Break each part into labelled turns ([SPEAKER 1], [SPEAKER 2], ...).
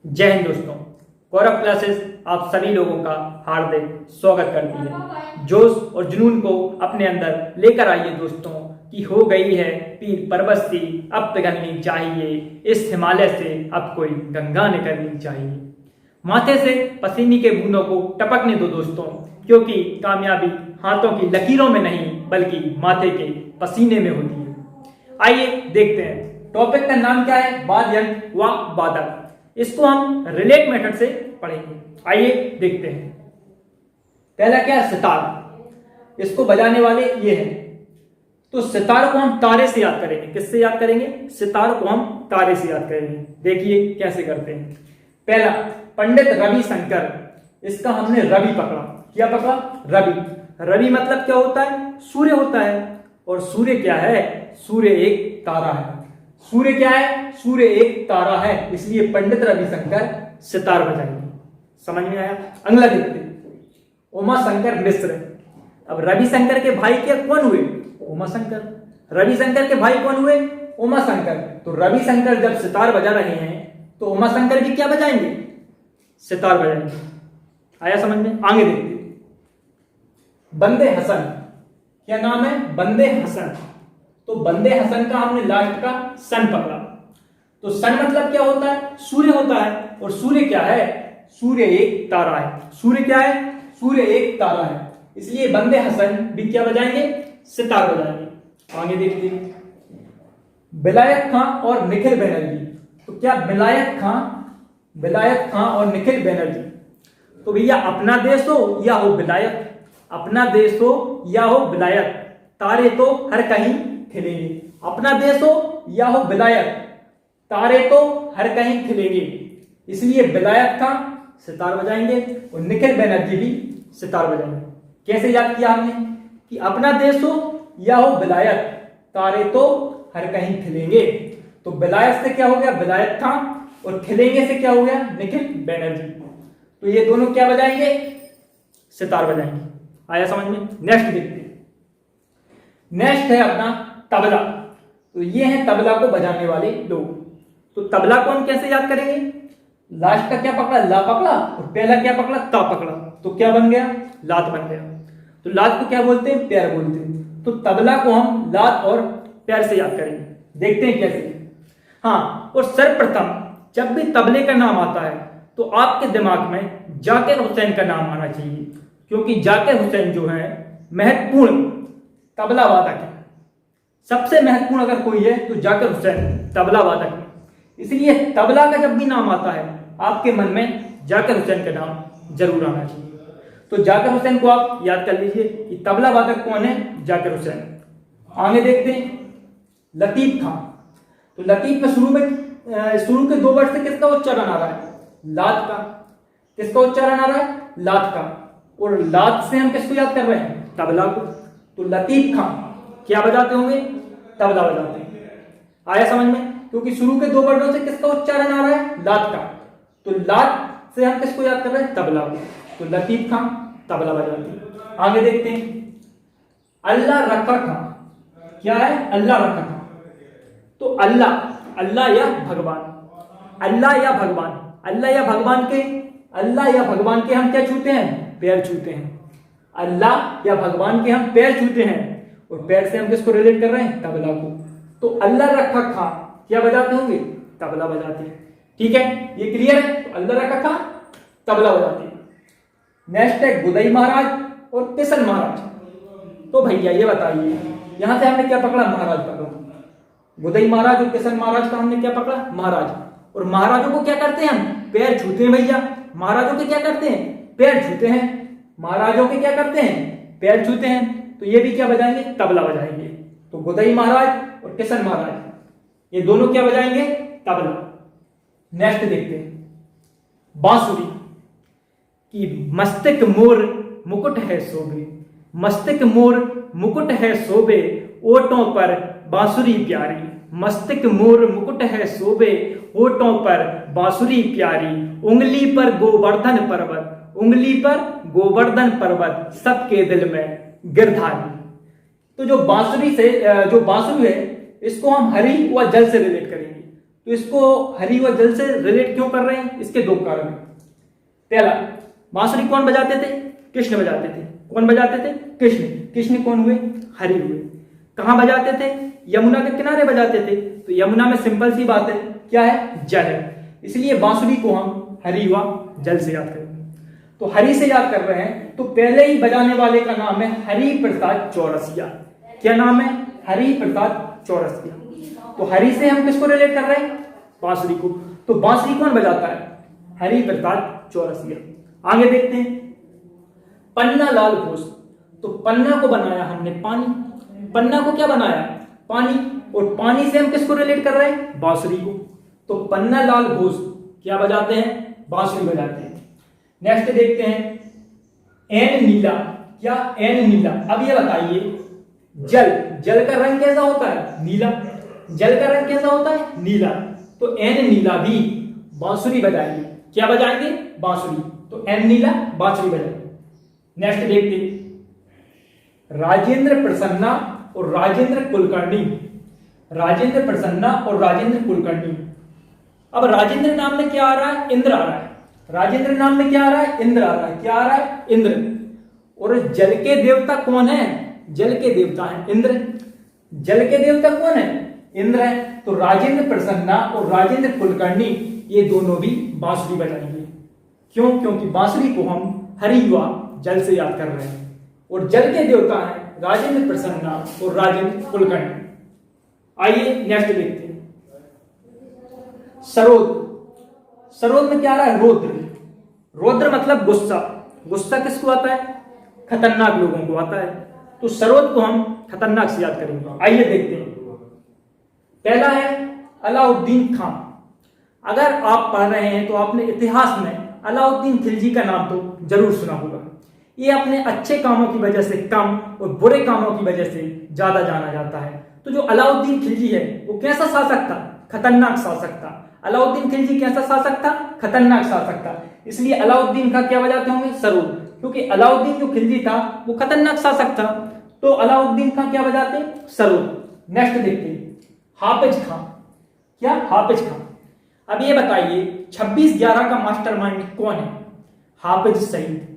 [SPEAKER 1] जय हिंद दोस्तों। गौरव क्लासेस आप सभी लोगों का हार्दिक स्वागत करती है। जोश और जुनून को अपने अंदर लेकर आइए दोस्तों कि हो गई है पीर पर्वत सी अब पिघलनी चाहिए, इस हिमालय से अब कोई गंगा निकलनी चाहिए। माथे से पसीने के बूंदों को टपकने दो दोस्तों, क्योंकि कामयाबी हाथों की लकीरों में नहीं बल्कि माथे के पसीने में होती है। आइए देखते हैं टॉपिक का नाम क्या है, वाद्य यंत्र व वादक। इसको हम रिलेट मेथड से पढ़ेंगे। आइए देखते हैं। पहला क्या है, सितार। इसको बजाने वाले ये हैं। तो सितार को हम तारे से याद करेंगे। किससे याद करेंगे? सितार को हम तारे से याद करेंगे। देखिए कैसे करते हैं। पहला पंडित रवि शंकर, इसका हमने रवि पकड़ा। क्या पकड़ा? रवि। रवि मतलब क्या होता है? सूर्य होता है। और सूर्य क्या है? सूर्य एक तारा है। सूर्य क्या है? सूर्य एक तारा है, इसलिए पंडित रविशंकर सितार बजाएंगे। समझ में आया? अगला देखते हैं, उमा शंकर मिश्र। अब रविशंकर के भाई क्या कौन हुए? उमा शंकर। रविशंकर के भाई कौन हुए? उमा शंकर। तो रविशंकर जब सितार बजा रहे हैं तो उमा शंकर भी क्या बजाएंगे? सितार बजाएंगे। आया समझ में? आगे देखते हैं, बंदे हसन। क्या नाम है? बंदे हसन। तो बंदे हसन का हमने लास्ट का सन पकड़ा। तो सन मतलब क्या होता है? सूर्य होता है। और सूर्य क्या है? सूर्य एक तारा है। सूर्य क्या है? सूर्य एक तारा है, इसलिए बंदे हसन भी क्या बजाएंगे? सितार बजाएंगे। आगे देखते हैं, विलायत खां और निखिल बनर्जी। तो क्या विलायत खां और निखिल बनर्जी। तो भैया अपना देश हो या हो विलायत, अपना देश हो या हो विलायत, तारे तो हर कहीं खिलेंगे। अपना देश हो या हो विलायत, तारे तो हर कहीं खिलेंगे, इसलिए विलायत खां सितार बजाएंगे और निखिल बनर्जी भी सितार बजाएंगे। कैसे याद किया हमने कि अपना देश हो या हो विलायत, तारे तो हर कहीं खिलेंगे। तो विलायत से क्या हो गया? विलायत खां। और खिलेंगे से क्या हो गया? निखिल बनर्जी। तो ये दोनों क्या बजाएंगे? सितार बजाएंगे। आया समझ में? नेक्स्ट देखते हैं। नेक्स्ट है अपना तबला। तो ये है तबला को बजाने वाले लोग। तो तबला को हम कैसे याद करेंगे? लास्ट का क्या पकड़ा? ला पकड़ा। और पहला क्या पकड़ा? ता पकड़ा। तो क्या बन गया? लात बन गया। तो लात को क्या बोलते हैं? पैर बोलते हैं। तो तबला को हम लात और पैर से याद करेंगे। देखते हैं कैसे। हाँ, और सर्वप्रथम जब भी तबले का नाम आता है तो आपके दिमाग में जाकिर हुसैन का नाम आना चाहिए, क्योंकि जाकिर हुसैन जो है महत्वपूर्ण तबला वादक है। सबसे महत्वपूर्ण अगर कोई है तो जाकिर हुसैन तबला वादक है। इसलिए तबला का जब भी नाम आता है आपके मन में जाकिर हुसैन का नाम जरूर आना चाहिए। तो जाकिर हुसैन को आप याद कर लीजिए कि तबला वादक कौन है? जाकिर हुसैन। आगे देखते हैं, लतीफ खां। तो लतीफ में शुरू के दो वर्ड से किसका उच्चारण आ रहा है? लात का। किसका उच्चारण आ रहा है? लात का। और लात से हम किसको याद कर रहे हैं? तबला को। तो लतीफ खां क्या बजाते होंगे? तबला बजाते हैं। आया समझ में? क्योंकि शुरू के दो वर्डों से किसका उच्चारण आ रहा है? लात का। तो लात से हम किसको याद कर रहे हैं? तबला को। तो लतीफ खां तबला बजाते हैं। आगे देखते हैं, अल्लाह रखा खां। क्या है? अल्लाह रखा खां। तो अल्लाह या भगवान, अल्लाह या भगवान, अल्लाह या भगवान के हम क्या छूते हैं? पैर छूते हैं। अल्लाह या भगवान के हम पैर छूते हैं। और पैर से हम किसको रिलेट कर रहे हैं? तबला को। तो अल्लाह रखा खां क्या बजाते होंगे? तबला बजाते हैं। ठीक है, ये क्लियर है? तो अल्लाह रखा खां तबला बजाते हैं। नेक्स्ट है गुदई महाराज और किशन महाराज। तो भैया ये बताइए, यहां से हमने क्या पकड़ा? महाराज पकड़ा। गुदई महाराज और किशन महाराज का हमने क्या पकड़ा? महाराज। और महाराजों को क्या करते हैं हम? पैर छूते हैं भैया। महाराजों के क्या करते हैं? पैर छूते हैं। महाराजों के क्या करते हैं? पैर छूते हैं। तो ये भी क्या बजाएंगे? तबला बजाएंगे। तो गुदई महाराज और किशन महाराज ये दोनों क्या बजाएंगे? तबला। नेक्स्ट देखते हैं, बांसुरी। कि मस्तिष्क मोर मुकुट है शोभे, मस्तिष्क मोर मुकुट है शोभे, ओठों पर बांसुरी प्यारी। मस्तिष्क मोर मुकुट है शोभे, ओठों पर बांसुरी प्यारी। उंगली पर गोवर्धन पर्वत, उंगली पर गोवर्धन पर्वत, सबके दिल में गिरधारी। तो जो बांसुरी है इसको हम हरि व जल से रिलेट करेंगे। तो इसको हरि व जल से रिलेट क्यों कर रहे हैं? इसके दो कारण हैं। पहला, बांसुरी कौन बजाते थे? कृष्ण बजाते थे। कौन बजाते थे? कृष्ण। कृष्ण कौन हुए? हरि हुए। कहाँ बजाते थे? यमुना के किनारे बजाते थे। तो यमुना में सिंपल सी बात है, क्या है? जल है। इसलिए बांसुरी को हम हरि व जल से याद करेंगे। तो हरि से याद कर रहे हैं तो पहले ही बजाने वाले का नाम है हरि प्रसाद चौरसिया। क्या नाम है? हरि प्रसाद चौरसिया। तो हरि से हम किसको रिलेट कर रहे हैं? बांसुरी को। तो बांसुरी कौन बजाता है? हरि प्रसाद चौरसिया। आगे देखते हैं, पन्ना लाल घोष। तो पन्ना को बनाया हमने पानी। पन्ना को क्या बनाया? पानी। और पानी से हम किसको रिलेट कर रहे हैं? बांसुरी को। तो पन्ना लाल घोष क्या बजाते हैं? बांसुरी बजाते हैं। नेक्स्ट देखते हैं, एन नीला। क्या? एन नीला। अब ये बताइए, जल, जल का रंग कैसा होता है? नीला। जल का रंग कैसा होता है? नीला। तो एन नीला भी बांसुरी बजाएंगे। क्या बजाएंगे? बांसुरी। तो एन नीला बांसुरी बजाएंगे। नेक्स्ट देखते हैं, राजेंद्र प्रसन्ना और राजेंद्र कुलकर्णी। राजेंद्र प्रसन्ना और राजेंद्र कुलकर्णी। अब राजेंद्र नाम में क्या आ रहा है? इंद्र आ रहा है। राजेंद्र नाम में क्या आ रहा है? इंद्र आ रहा है। क्या आ रहा है? इंद्र। और जल के देवता कौन है? जल के देवता है इंद्र। जल के देवता कौन है? इंद्र है। तो राजेंद्र प्रसन्ना और राजेंद्र कुलकर्णी ये दोनों भी बांसुरी बजाएंगे। क्यों? क्योंकि बांसुरी को हम हरि व जल से याद कर रहे हैं और जल के देवता हैं राजेंद्र प्रसन्ना और राजेंद्र कुलकर्णी। आइए नेक्स्ट देखते हैं, सरोद। सरोद में क्या आ रहा है? रौद्र। रौद्र मतलब गुस्सा। गुस्सा किसको आता है? खतरनाक लोगों को आता है। तो सरोद को हम खतरनाक से याद करेंगे। आइए देखते हैं, पहला है अलाउद्दीन खान। अगर आप पढ़ रहे हैं तो आपने इतिहास में अलाउद्दीन खिलजी का नाम तो जरूर सुना होगा। ये अपने अच्छे कामों की वजह से कम और बुरे कामों की वजह से ज्यादा जाना जाता है। तो जो अलाउद्दीन खिलजी है वो कैसा शासक था? खतरनाक शासक था। अलाउद्दीन खिलजी कैसा शासक था? खतरनाक शासक था। इसलिए अलाउद्दीन का क्या बजाते होंगे? सरोद। क्योंकि अलाउद्दीन जो खिलजी था वो खतरनाक शासक था, तो अलाउद्दीन का क्या बजाते? सरोद। नेक्स्ट देखते हैं, हाफिज खां। क्या? हाफिज खां। अब ये बताइए 26/11 का मास्टरमाइंड कौन है? हाफिज सईद।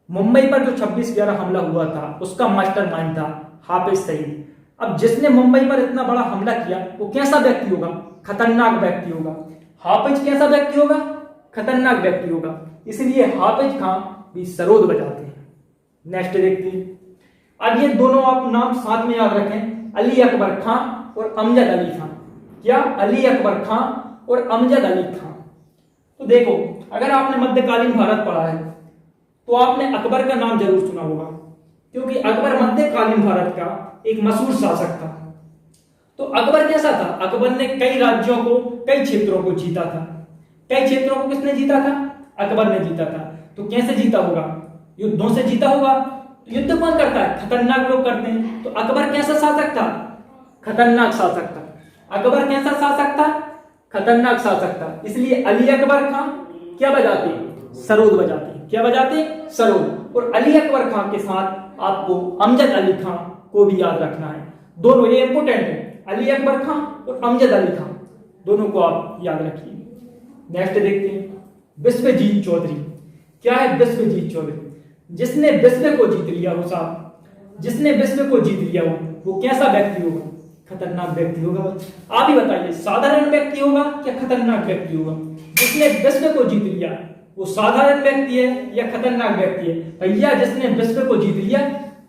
[SPEAKER 1] मुंबई पर जो 26/11 हमला हुआ था उसका मास्टरमाइंड था हाफिज सईद। अब जिसने मुंबई पर इतना बड़ा हमला किया वो कैसा व्यक्ति होगा? खतरनाक व्यक्ति होगा। हाफिज कैसा व्यक्ति होगा? खतरनाक व्यक्ति होगा। इसलिए हाफिज खां भी सरोद बजाते हैं। नेक्स्ट देखते हैं, अब ये दोनों आप नाम साथ में याद रखें, अली अकबर खां और अमजद अली खां। क्या? अली अकबर खां और अमजद अली खां। तो देखो, अगर आपने मध्यकालीन भारत पढ़ा है तो आपने अकबर का नाम जरूर सुना होगा, क्योंकि अकबर मध्यकालीन भारत का एक मशहूर शासक था। तो अकबर कैसा था? अकबर ने कई राज्यों को, कई क्षेत्रों को जीता था। कई क्षेत्रों को किसने जीता था? अकबर ने जीता था। तो कैसे जीता होगा? युद्धों से जीता होगा। युद्ध कौन करता है? खतरनाक लोग करते हैं। तो अकबर कैसा शासक था? खतरनाक शासक था। अकबर कैसा शासक था? खतरनाक शासक था। इसलिए अली अकबर खां क्या बजाते? सरोद बजाते। क्या बजाते? सरोद। और अली अकबर खां के साथ आपको अमजद अली खां को भी याद रखना है। दोनों ये इंपोर्टेंट है, अली अकबर खां और अमजद अली खां, दोनों को आप याद रखिए। नेक्स्ट देखते हैं, विश्वजीत चौधरी। क्या है विश्वजीत चौधरी? जिसने विश्व को जीत लिया हो साहब, जिसने विश्व को जीत लिया हो वो कैसा व्यक्ति होगा? खतरनाक व्यक्ति होगा। आप ही बताइए, साधारण व्यक्ति होगा क्या खतरनाक व्यक्ति होगा? जिसने विश्व को जीत लिया वो साधारण व्यक्ति है या खतरनाक व्यक्ति है? भैया जिसने विश्व को जीत लिया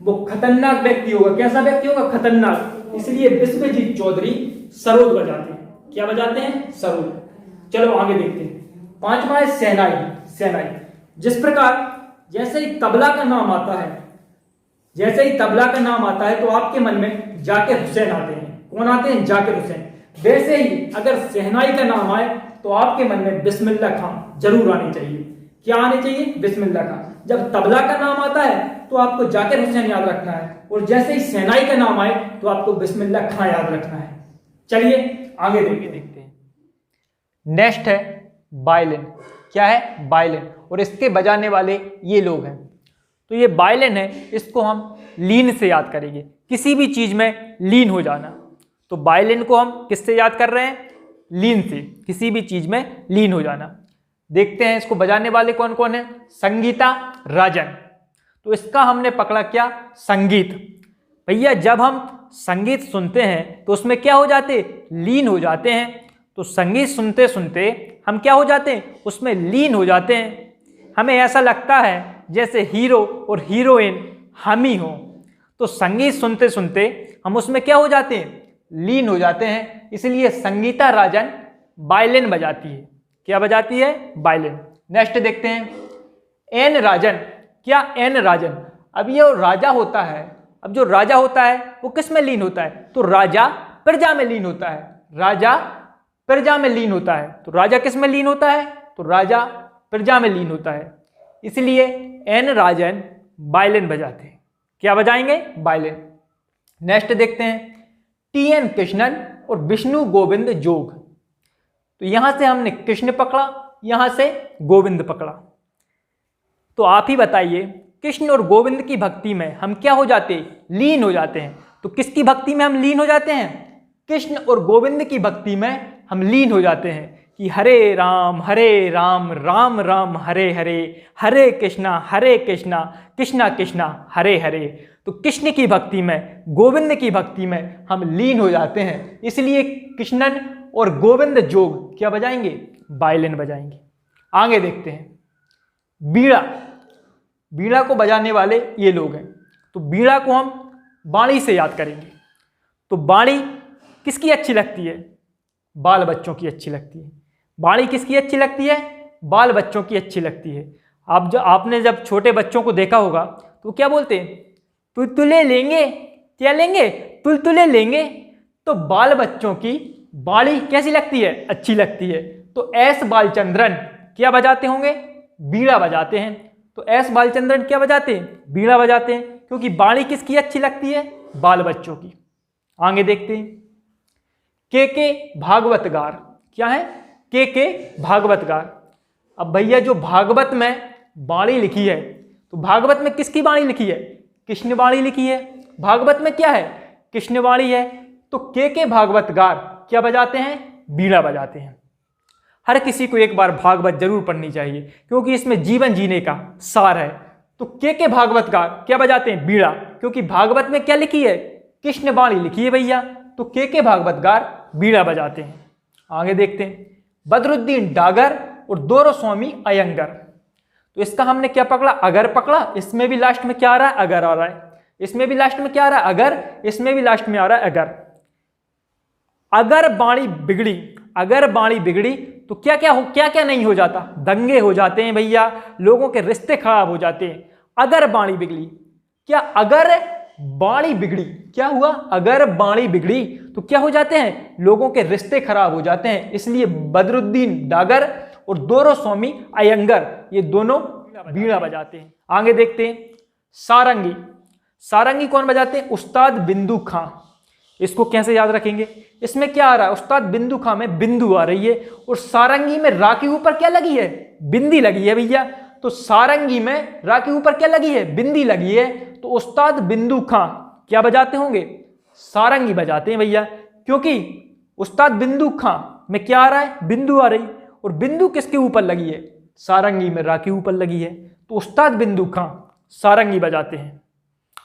[SPEAKER 1] वो खतरनाक व्यक्ति होगा। कैसा व्यक्ति होगा? खतरनाक। इसलिए विश्वजीत चौधरी सरोद बजाते हैं। क्या बजाते हैं? सरोद। चलो आगे देखते हैं। पांचवा है शहनाई। शहनाई। जिस प्रकार जैसे ही तबला का नाम आता है, जैसे ही तबला का नाम आता है तो आपके मन में जाकिर हुसैन आते हैं। कौन आते हैं? जाकिर हुसैन। वैसे ही अगर शहनाई का नाम आए तो आपके मन में बिस्मिल्लाह खां जरूर आनी चाहिए। क्या आने चाहिए? बिस्मिल्लाह खां। जब तबला का नाम आता है तो आपको जाकिर हुसैन याद रखना है, और जैसे ही शहनाई का नाम आए तो आपको बिस्मिल्लाह खां याद रखना है। चलिए आगे देखते हैं। नेक्स्ट है वायलिन। क्या है? वायलिन। और इसके बजाने वाले ये लोग हैं। तो ये वायलिन है, इसको हम लीन से याद करेंगे, किसी भी चीज में लीन हो जाना। तो वायलिन को हम किससे याद कर रहे हैं? लीन से, किसी भी चीज में लीन हो जाना। देखते हैं इसको बजाने वाले कौन कौन है। संगीता राजन। तो इसका हमने पकड़ा क्या, संगीत। भैया जब हम संगीत सुनते हैं तो उसमें क्या हो जाते, लीन हो जाते हैं। तो संगीत सुनते सुनते हम क्या हो जाते हैं, उसमें लीन हो जाते हैं। हमें ऐसा लगता है जैसे हीरो और हीरोइन हम ही हो। तो संगीत सुनते सुनते हम उसमें क्या हो जाते हैं, लीन हो जाते हैं। इसलिए संगीता राजन वायलिन बजाती है। क्या बजाती है, वायलिन। नेक्स्ट देखते हैं, एन राजन। क्या, एन राजन। अब ये राजा होता है, अब जो राजा होता है वो किस में लीन होता है, तो राजा प्रजा में लीन होता है। राजा प्रजा में लीन होता है। तो राजा किस में लीन होता है, तो राजा प्रजा में लीन होता है। इसलिए एन राजन वायलिन बजाते हैं। क्या बजाएंगे, वायलिन। नेक्स्ट देखते हैं, टी एन कृष्णन और विष्णु गोविंद जोग। तो यहां से हमने कृष्ण पकड़ा, यहां से गोविंद पकड़ा। तो आप ही बताइए, कृष्ण और गोविंद की भक्ति में हम क्या हो जाते, लीन हो जाते हैं। तो किसकी भक्ति में हम लीन हो जाते हैं, कृष्ण और गोविंद की भक्ति में हम लीन हो जाते हैं कि हरे राम राम राम हरे हरे, हरे कृष्णा कृष्णा कृष्णा हरे हरे। तो कृष्ण की भक्ति में, गोविंद की भक्ति में हम लीन हो जाते हैं। इसलिए कृष्णन और गोविंद जोग क्या बजाएंगे, वायलिन बजाएंगे। आगे देखते हैं, बीड़ा। बीड़ा को बजाने वाले ये लोग हैं। तो बीड़ा को हम वाणी से याद करेंगे। तो वाणी किसकी अच्छी लगती है, बाल बच्चों की अच्छी लगती है। वाणी किसकी अच्छी लगती है, बाल बच्चों की अच्छी लगती है। आपने जब छोटे बच्चों को देखा होगा तो क्या बोलते हैं, तुलतुले लेंगे, क्या लेंगे, तुलतुले लेंगे। तो बाल बच्चों की वाणी कैसी लगती है, अच्छी लगती है। तो एस बालचंद्रन क्या बजाते होंगे, बीड़ा बजाते हैं। तो एस बालचंद्रन क्या बजाते हैं, बीड़ा बजाते हैं, क्योंकि वाणी किसकी अच्छी लगती है, बाल बच्चों की। आगे देखते हैं, के भागवतगार। क्या है, के भागवतगार। अब भैया जो भागवत में वाणी लिखी है, तो भागवत में किसकी वाणी लिखी है, कृष्ण वाणी लिखी है। भागवत में क्या है, कृष्ण वाणी है। तो के भागवतगार क्या बजाते हैं, बीड़ा बजाते हैं। हर किसी को एक बार भागवत जरूर पढ़नी चाहिए, क्योंकि इसमें जीवन जीने का सार है। तो के भागवतगार क्या बजाते हैं, बीड़ा, क्योंकि भागवत में क्या लिखी है, कृष्ण वाणी लिखी है भैया। तो के भागवतगार बीड़ा बजाते हैं। आगे देखते हैं, बदरुद्दीन डागर और दोरास्वामी अयंगर। तो इसका हमने क्या पकड़ा, अगर पकड़ा। इसमें भी लास्ट में क्या आ रहा है, अगर आ रहा है। इसमें भी लास्ट में क्या आ रहा है, अगर। इसमें भी लास्ट में आ रहा है अगर। अगर वाणी बिगड़ी, अगर वाणी बिगड़ी तो क्या क्या नहीं हो जाता, दंगे हो जाते हैं भैया, लोगों के रिश्ते खराब हो जाते हैं। अगर वाणी बिगड़ी, क्या अगर वाणी बिगड़ी, क्या हुआ, अगर वाणी बिगड़ी तो क्या हो जाते हैं, लोगों के रिश्ते खराब हो जाते हैं। इसलिए बदरुद्दीन डागर और दोरास्वामी अयंगर ये दोनों बीड़ा बजाते हैं। आगे देखते हैं, सारंगी। सारंगी कौन बजाते हैं, उस्ताद बिंदु खां। इसको कैसे याद रखेंगे, इसमें क्या आ रहा है, उस्ताद बिंदु खां में बिंदु आ रही है, और सारंगी में रा के ऊपर क्या लगी है, बिंदी लगी है भैया। तो सारंगी में रा के ऊपर क्या लगी है, बिंदी लगी है। तो उस्ताद बिंदु खां क्या बजाते होंगे, सारंगी बजाते हैं भैया, क्योंकि उस्ताद बिंदु खां में क्या आ रहा है, बिंदु आ रही, और बिंदु किसके ऊपर लगी है, सारंगी में रा के ऊपर लगी है। तो उस्ताद बिंदु खां सारंगी बजाते हैं।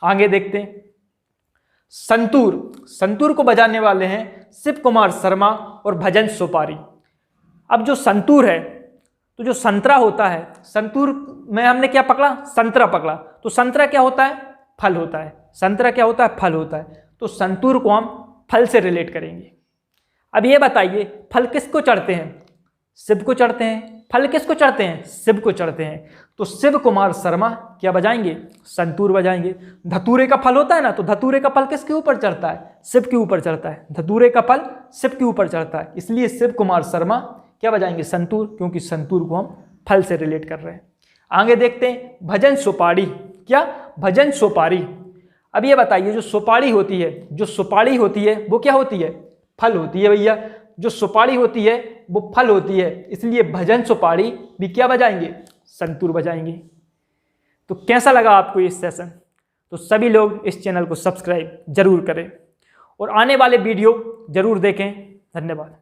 [SPEAKER 1] आगे देखते हैं, संतूर। संतूर को बजाने वाले हैं शिव कुमार शर्मा और भजन सुपारी। अब जो संतूर है, तो जो संतरा होता है, संतूर में हमने क्या पकड़ा, संतरा पकड़ा। तो संतरा क्या होता है, फल होता है। संतरा क्या होता है, फल होता है। तो संतूर को हम फल से रिलेट करेंगे। अब ये बताइए, फल किसको चढ़ते हैं, शिव को चढ़ते हैं। फल किसको चढ़ते हैं, शिव को चढ़ते हैं। तो शिव कुमार शर्मा क्या बजाएंगे, संतूर बजाएंगे। धतूरे का फल होता है ना, तो धतूरे का फल किसके ऊपर चढ़ता है, शिव के ऊपर चढ़ता है। धतूरे का फल शिव के ऊपर चढ़ता है, इसलिए शिव कुमार शर्मा क्या बजाएंगे, संतूर, क्योंकि संतूर को हम फल से रिलेट कर रहे हैं। आगे देखते हैं, भजन सुपारी। क्या, भजन सुपारी। अब ये बताइए, जो सुपारी होती है, जो सुपारी होती है वो क्या होती है, फल होती है भैया। जो सुपारी होती है वो फल होती है, इसलिए भजन सुपारी भी क्या बजाएंगे, संतूर बजाएंगे। तो कैसा लगा आपको ये सेशन, तो सभी लोग इस चैनल को सब्सक्राइब जरूर करें और आने वाले वीडियो जरूर देखें। धन्यवाद।